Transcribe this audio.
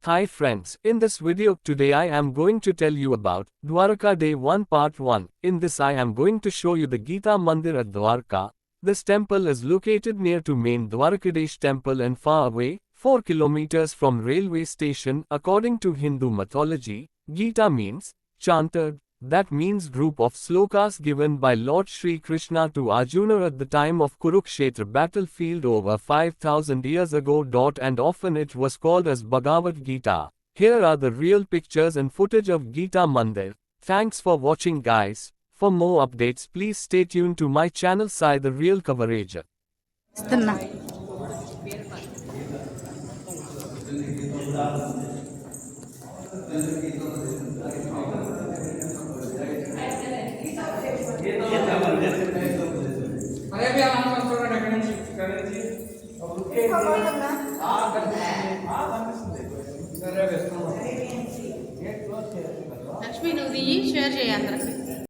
Hi friends, in this video today I am going to tell you about Dwarka Day 1 Part 1. In this I am going to show you the Gita Mandir at Dwarka. This temple is located near to main Dwarkadish temple and far away, 4 kilometers from railway station. According to Hindu mythology, Gita means chanted. That means group of slokas given by Lord Shri Krishna to Arjuna at the time of Kurukshetra battlefield over 5000 years ago. And often it was called as Bhagavad Gita. Here are the real pictures and footage of Gita Mandir. Thanks for watching guys. For more updates please stay tuned to my channel Sai the Real Coverage. ఇస్తున్నా अरे भी आना मत करो करेंजी లక్ష్మి నువ్వు దిగి share చేయి అందరికి